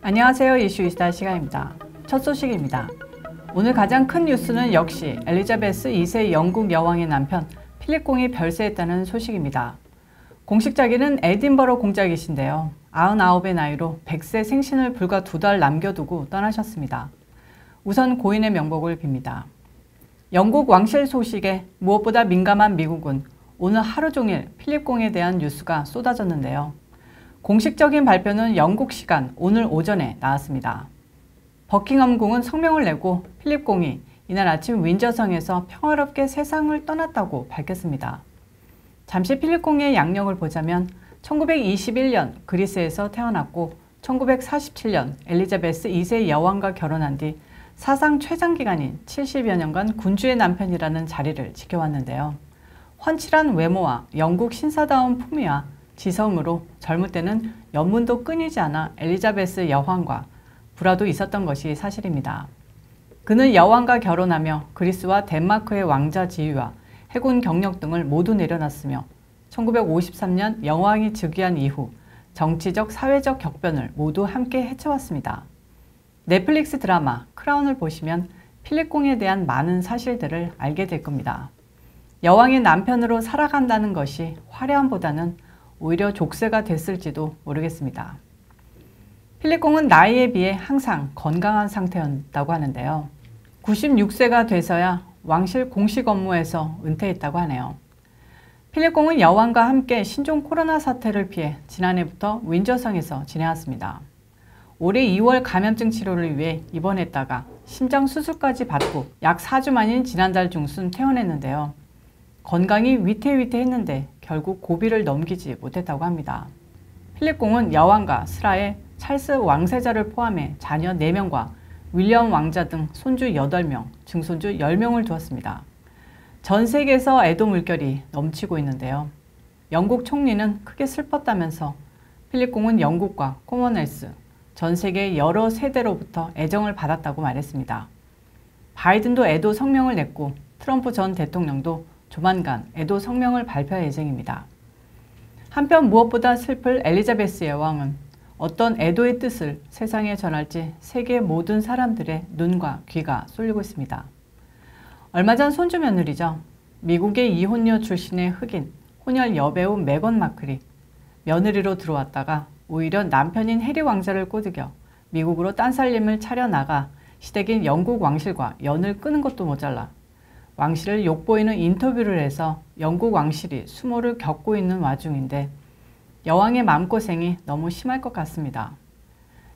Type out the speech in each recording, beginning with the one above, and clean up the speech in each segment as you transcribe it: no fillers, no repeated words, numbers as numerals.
안녕하세요. 이슈이스타 시간입니다. 첫 소식입니다. 오늘 가장 큰 뉴스는 역시 엘리자베스 2세 영국 여왕의 남편 필립 공이 별세했다는 소식입니다. 공식 자기는 에딘버러 공작이신데요. 99의 나이로 100세 생신을 불과 2달 남겨두고 떠나셨습니다. 우선 고인의 명복을 빕니다. 영국 왕실 소식에 무엇보다 민감한 미국은 오늘 하루 종일 필립 공에 대한 뉴스가 쏟아졌는데요. 공식적인 발표는 영국 시간 오늘 오전에 나왔습니다. 버킹엄 궁은 성명을 내고 필립 공이 이날 아침 윈저성에서 평화롭게 세상을 떠났다고 밝혔습니다. 잠시 필립 공의 양력을 보자면 1921년 그리스에서 태어났고 1947년 엘리자베스 2세 여왕과 결혼한 뒤 사상 최장기간인 70여 년간 군주의 남편이라는 자리를 지켜왔는데요. 훤칠한 외모와 영국 신사다운 품위와 지성으로 젊을 때는 연문도 끊이지 않아 엘리자베스 여왕과 불화도 있었던 것이 사실입니다. 그는 여왕과 결혼하며 그리스와 덴마크의 왕자 지위와 해군 경력 등을 모두 내려놨으며 1953년 여왕이 즉위한 이후 정치적, 사회적 격변을 모두 함께 헤쳐왔습니다. 넷플릭스 드라마 크라운을 보시면 필립 공에 대한 많은 사실들을 알게 될 겁니다. 여왕의 남편으로 살아간다는 것이 화려함보다는 오히려 족쇄가 됐을지도 모르겠습니다. 필립 공은 나이에 비해 항상 건강한 상태였다고 하는데요. 96세가 돼서야 왕실 공식 업무에서 은퇴했다고 하네요. 필립 공은 여왕과 함께 신종 코로나 사태를 피해 지난해부터 윈저성에서 지내왔습니다. 올해 2월 감염증 치료를 위해 입원했다가 심장 수술까지 받고 약 4주 만인 지난달 중순 퇴원했는데요. 건강이 위태위태했는데 결국 고비를 넘기지 못했다고 합니다. 필립 공은 여왕과 슬하의 찰스 왕세자를 포함해 자녀 4명과 윌리엄 왕자 등 손주 8명, 증손주 10명을 두었습니다. 전 세계에서 애도 물결이 넘치고 있는데요. 영국 총리는 크게 슬펐다면서 필립 공은 영국과 코먼웰스, 전 세계 여러 세대로부터 애정을 받았다고 말했습니다. 바이든도 애도 성명을 냈고 트럼프 전 대통령도 조만간 애도 성명을 발표할 예정입니다. 한편 무엇보다 슬플 엘리자베스 여왕은 어떤 애도의 뜻을 세상에 전할지 세계 모든 사람들의 눈과 귀가 쏠리고 있습니다. 얼마 전 손주 며느리죠. 미국의 이혼녀 출신의 흑인 혼혈 여배우 메건 마클이 며느리로 들어왔다가 오히려 남편인 해리 왕자를 꼬드겨 미국으로 딴살림을 차려나가 시댁인 영국 왕실과 연을 끊은 것도 모자라 왕실을 욕보이는 인터뷰를 해서 영국 왕실이 수모를 겪고 있는 와중인데 여왕의 마음고생이 너무 심할 것 같습니다.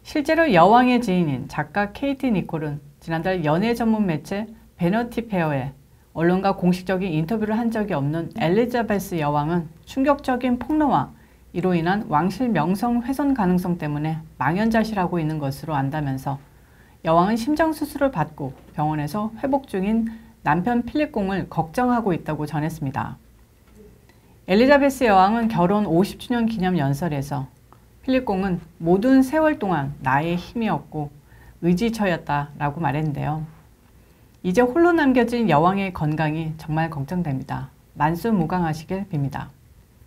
실제로 여왕의 지인인 작가 케이티 니콜은 지난달 연예 전문 매체 베너티 페어에 언론과 공식적인 인터뷰를 한 적이 없는 엘리자베스 여왕은 충격적인 폭로와 이로 인한 왕실 명성 훼손 가능성 때문에 망연자실하고 있는 것으로 안다면서 여왕은 심장수술을 받고 병원에서 회복 중인 남편 필립 공을 걱정하고 있다고 전했습니다. 엘리자베스 여왕은 결혼 50주년 기념 연설에서 필립 공은 모든 세월 동안 나의 힘이었고 의지처였다라고 말했는데요. 이제 홀로 남겨진 여왕의 건강이 정말 걱정됩니다. 만수무강하시길 빕니다.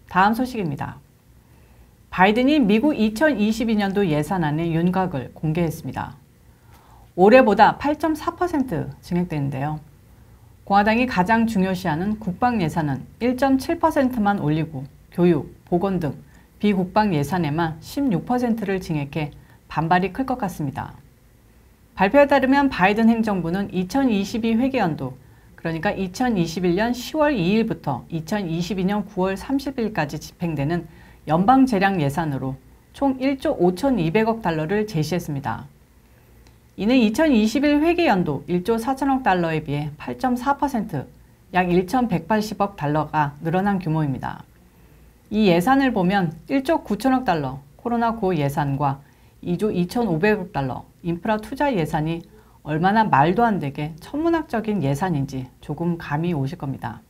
다음 소식입니다. 바이든이 미국 2022년도 예산안의 윤곽을 공개했습니다. 올해보다 8.4% 증액되는데요. 공화당이 가장 중요시하는 국방 예산은 1.7%만 올리고 교육, 보건 등 비국방 예산에만 16%를 증액해 반발이 클 것 같습니다. 발표에 따르면 바이든 행정부는 2022 회계연도, 그러니까 2021년 10월 2일부터 2022년 9월 30일까지 집행되는 연방재량 예산으로 총 1조 5,200억 달러를 제시했습니다. 이는 2021 회계연도 1조 4천억 달러에 비해 8.4%, 약 1,180억 달러가 늘어난 규모입니다. 이 예산을 보면 1조 9천억 달러 코로나9 예산과 2조 2,500억 달러 인프라 투자 예산이 얼마나 말도 안 되게 천문학적인 예산인지 조금 감이 오실 겁니다.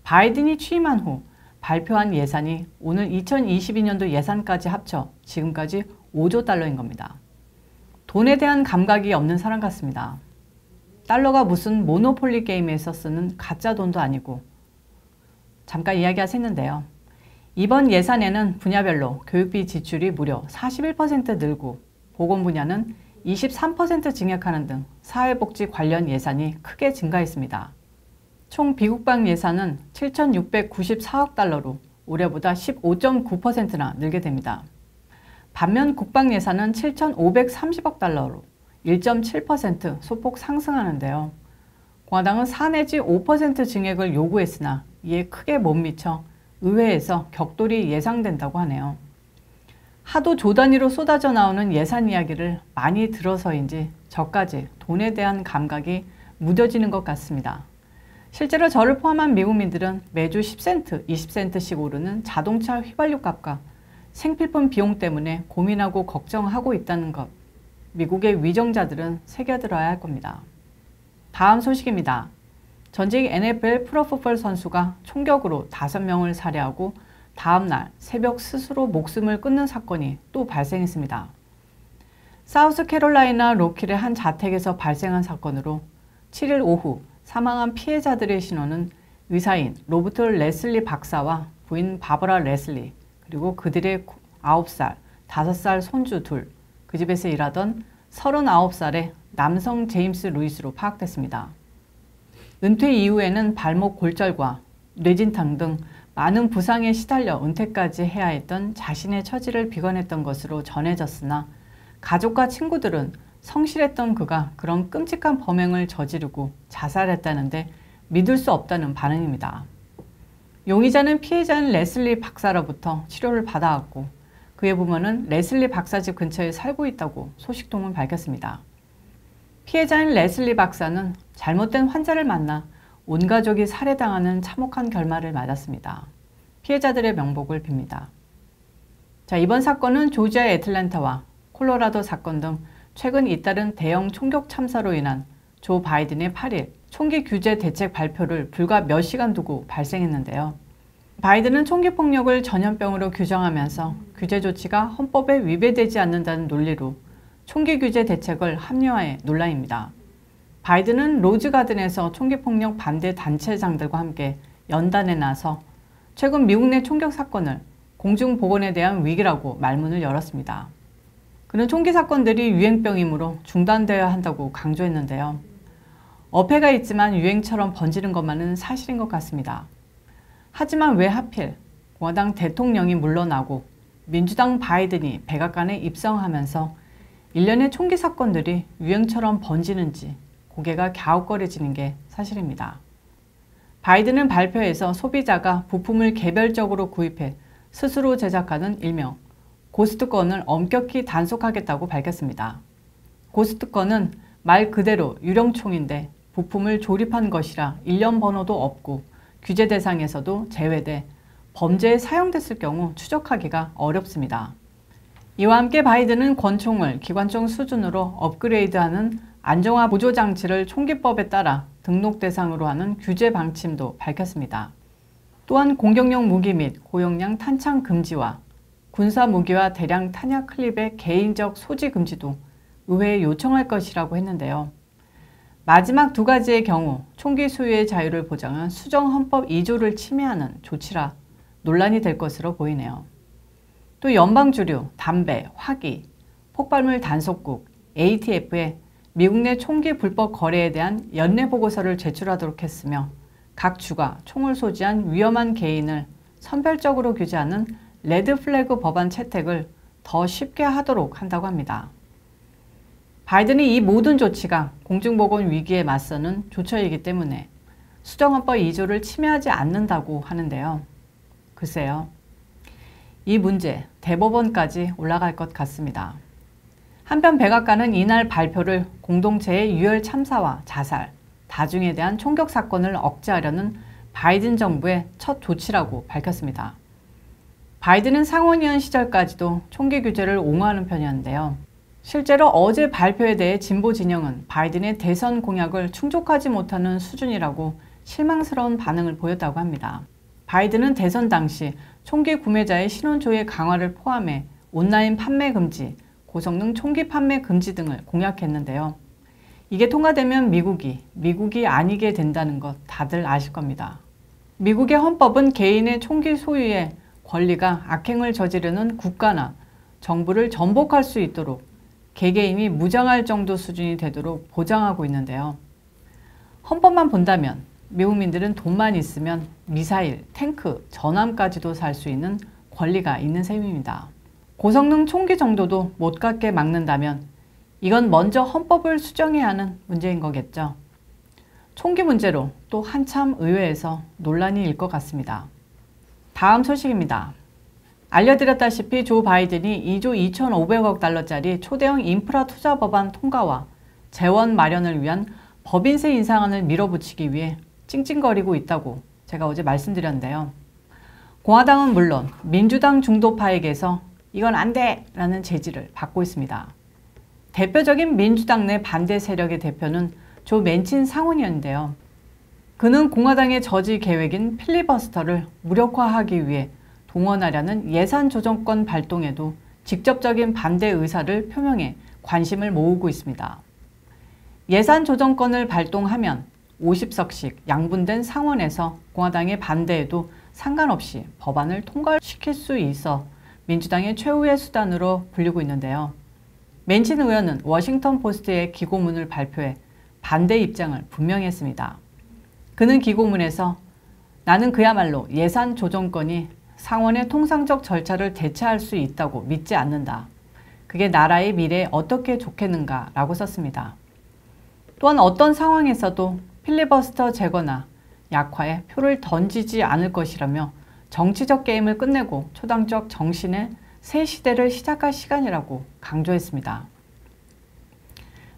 바이든이 취임한 후 발표한 예산이 오늘 2022년도 예산까지 합쳐 지금까지 5조 달러인 겁니다. 돈에 대한 감각이 없는 사람 같습니다. 달러가 무슨 모노폴리 게임에서 쓰는 가짜 돈도 아니고 잠깐 이야기가 샜는데요. 이번 예산에는 분야별로 교육비 지출이 무려 41% 늘고 보건 분야는 23% 증액하는 등 사회복지 관련 예산이 크게 증가했습니다. 총 비국방 예산은 7,694억 달러로 올해보다 15.9%나 늘게 됩니다. 반면 국방 예산은 7,530억 달러로 1.7% 소폭 상승하는데요. 공화당은 4 내지 5% 증액을 요구했으나 이에 크게 못 미쳐 의회에서 격돌이 예상된다고 하네요. 하도 조 단위로 쏟아져 나오는 예산 이야기를 많이 들어서인지 저까지 돈에 대한 감각이 무뎌지는 것 같습니다. 실제로 저를 포함한 미국민들은 매주 10센트, 20센트씩 오르는 자동차 휘발유 값과 생필품 비용 때문에 고민하고 걱정하고 있다는 것, 미국의 위정자들은 새겨들어야 할 겁니다. 다음 소식입니다. 전직 NFL 프로풋볼 선수가 총격으로 5명을 살해하고 다음날 새벽 스스로 목숨을 끊는 사건이 또 발생했습니다. 사우스캐롤라이나 로킬의 한 자택에서 발생한 사건으로 7일 오후 사망한 피해자들의 신원은 의사인 로버트 레슬리 박사와 부인 바버라 레슬리, 그리고 그들의 9살, 5살 손주 둘, 그 집에서 일하던 39살의 남성 제임스 루이스로 파악됐습니다. 은퇴 이후에는 발목 골절과 뇌진탕 등 많은 부상에 시달려 은퇴까지 해야 했던 자신의 처지를 비관했던 것으로 전해졌으나 가족과 친구들은 성실했던 그가 그런 끔찍한 범행을 저지르고 자살했다는데 믿을 수 없다는 반응입니다. 용의자는 피해자인 레슬리 박사로부터 치료를 받아왔고 그의 부모는 레슬리 박사 집 근처에 살고 있다고 소식통은 밝혔습니다. 피해자인 레슬리 박사는 잘못된 환자를 만나 온 가족이 살해당하는 참혹한 결말을 맞았습니다. 피해자들의 명복을 빕니다. 자, 이번 사건은 조지아의 애틀랜타와 콜로라도 사건 등 최근 잇따른 대형 총격 참사로 인한 조 바이든의 8일 총기 규제 대책 발표를 불과 몇 시간 두고 발생했는데요. 바이든은 총기 폭력을 전염병으로 규정하면서 규제 조치가 헌법에 위배되지 않는다는 논리로 총기 규제 대책을 합리화해 논란입니다. 바이든은 로즈가든에서 총기폭력 반대 단체장들과 함께 연단에 나서 최근 미국 내 총격 사건을 공중보건에 대한 위기라고 말문을 열었습니다. 그는 총기 사건들이 유행병이므로 중단되어야 한다고 강조했는데요. 어폐가 있지만 유행처럼 번지는 것만은 사실인 것 같습니다. 하지만 왜 하필 공화당 대통령이 물러나고 민주당 바이든이 백악관에 입성하면서 일련의 총기 사건들이 유행처럼 번지는지 고개가 갸웃거려지는 게 사실입니다. 바이든은 발표에서 소비자가 부품을 개별적으로 구입해 스스로 제작하는 일명 고스트건을 엄격히 단속하겠다고 밝혔습니다. 고스트건은 말 그대로 유령총인데 부품을 조립한 것이라 일련 번호도 없고 규제 대상에서도 제외돼 범죄에 사용됐을 경우 추적하기가 어렵습니다. 이와 함께 바이든은 권총을 기관총 수준으로 업그레이드하는 안정화 보조 장치를 총기법에 따라 등록 대상으로 하는 규제 방침도 밝혔습니다. 또한 공격용 무기 및 고용량 탄창 금지와 군사 무기와 대량 탄약 클립의 개인적 소지 금지도 의회에 요청할 것이라고 했는데요. 마지막 두 가지의 경우 총기 소유의 자유를 보장한 수정헌법 2조를 침해하는 조치라 논란이 될 것으로 보이네요. 또 연방주류, 담배, 화기, 폭발물 단속국, ATF에 미국 내 총기 불법 거래에 대한 연례 보고서를 제출하도록 했으며 각 주가 총을 소지한 위험한 개인을 선별적으로 규제하는 레드 플래그 법안 채택을 더 쉽게 하도록 한다고 합니다. 바이든이 이 모든 조치가 공중보건 위기에 맞서는 조처이기 때문에 수정헌법 2조를 침해하지 않는다고 하는데요. 글쎄요. 이 문제 대법원까지 올라갈 것 같습니다. 한편 백악관은 이날 발표를 공동체의 유혈 참사와 자살, 다중에 대한 총격 사건을 억제하려는 바이든 정부의 첫 조치라고 밝혔습니다. 바이든은 상원의원 시절까지도 총기 규제를 옹호하는 편이었는데요. 실제로 어제 발표에 대해 진보 진영은 바이든의 대선 공약을 충족하지 못하는 수준이라고 실망스러운 반응을 보였다고 합니다. 바이든은 대선 당시 총기 구매자의 신원 조회 강화를 포함해 온라인 판매 금지, 고성능 총기 판매 금지 등을 공약했는데요. 이게 통과되면 미국이 아니게 된다는 것 다들 아실 겁니다. 미국의 헌법은 개인의 총기 소유의 권리가 악행을 저지르는 국가나 정부를 전복할 수 있도록 개개인이 무장할 정도 수준이 되도록 보장하고 있는데요. 헌법만 본다면 미국민들은 돈만 있으면 미사일, 탱크, 전함까지도 살 수 있는 권리가 있는 셈입니다. 고성능 총기 정도도 못 갖게 막는다면 이건 먼저 헌법을 수정해야 하는 문제인 거겠죠. 총기 문제로 또 한참 의회에서 논란이 일 것 같습니다. 다음 소식입니다. 알려드렸다시피 조 바이든이 2조 2,500억 달러짜리 초대형 인프라 투자 법안 통과와 재원 마련을 위한 법인세 인상안을 밀어붙이기 위해 찡찡거리고 있다고 제가 어제 말씀드렸는데요. 공화당은 물론 민주당 중도파에게서 이건 안 돼! 라는 제지를 받고 있습니다. 대표적인 민주당 내 반대 세력의 대표는 조 맨친 상원의원인데요. 그는 공화당의 저지 계획인 필리버스터를 무력화하기 위해 동원하려는 예산 조정권 발동에도 직접적인 반대 의사를 표명해 관심을 모으고 있습니다. 예산 조정권을 발동하면 50석씩 양분된 상원에서 공화당의 반대에도 상관없이 법안을 통과시킬 수 있어 민주당의 최후의 수단으로 불리고 있는데요. 맨친 의원은 워싱턴 포스트의 기고문을 발표해 반대 입장을 분명히 했습니다. 그는 기고문에서 나는 그야말로 예산 조정권이 상원의 통상적 절차를 대체할 수 있다고 믿지 않는다. 그게 나라의 미래에 어떻게 좋겠는가 라고 썼습니다. 또한 어떤 상황에서도 필리버스터 제거나 약화에 표를 던지지 않을 것이라며 정치적 게임을 끝내고 초당적 정신의 새 시대를 시작할 시간이라고 강조했습니다.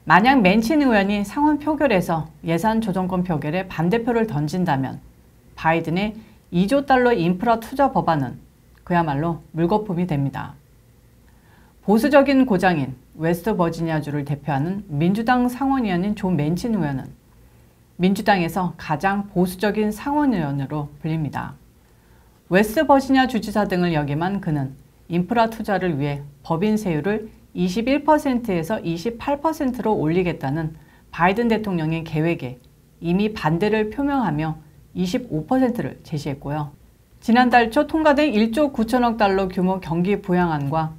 만약 맨친 의원이 상원 표결에서 예산 조정권 표결에 반대표를 던진다면 바이든의 2조 달러 인프라 투자 법안은 그야말로 물거품이 됩니다. 보수적인 고장인 웨스트버지니아주를 대표하는 민주당 상원의원인 조 맨친 의원은 민주당에서 가장 보수적인 상원의원으로 불립니다. 웨스트버지니아 주지사 등을 역임한 그는 인프라 투자를 위해 법인세율을 21%에서 28%로 올리겠다는 바이든 대통령의 계획에 이미 반대를 표명하며 25%를 제시했고요. 지난달 초 통과된 1조 9천억 달러 규모 경기 부양안과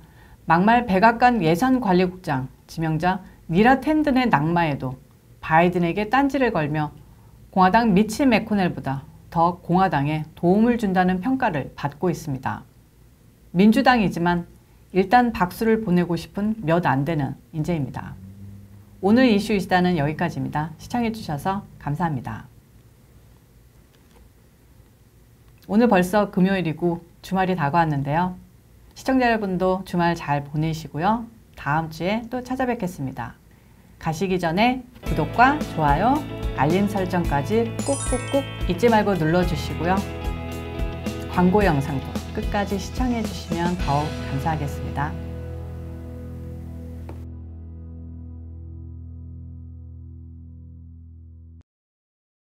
막말 백악관 예산관리국장 지명자 니라 텐든의 낙마에도 바이든에게 딴지를 걸며 공화당 미치 매코넬보다 더 공화당에 도움을 준다는 평가를 받고 있습니다. 민주당이지만 일단 박수를 보내고 싶은 몇 안 되는 인재입니다. 오늘 이슈 이슈다는 여기까지입니다. 시청해주셔서 감사합니다. 오늘 벌써 금요일이고 주말이 다가왔는데요. 시청자 여러분도 주말 잘 보내시고요. 다음 주에 또 찾아뵙겠습니다. 가시기 전에 구독과 좋아요, 알림 설정까지 꾹꾹꾹 잊지 말고 눌러주시고요. 광고 영상도 끝까지 시청해주시면 더욱 감사하겠습니다.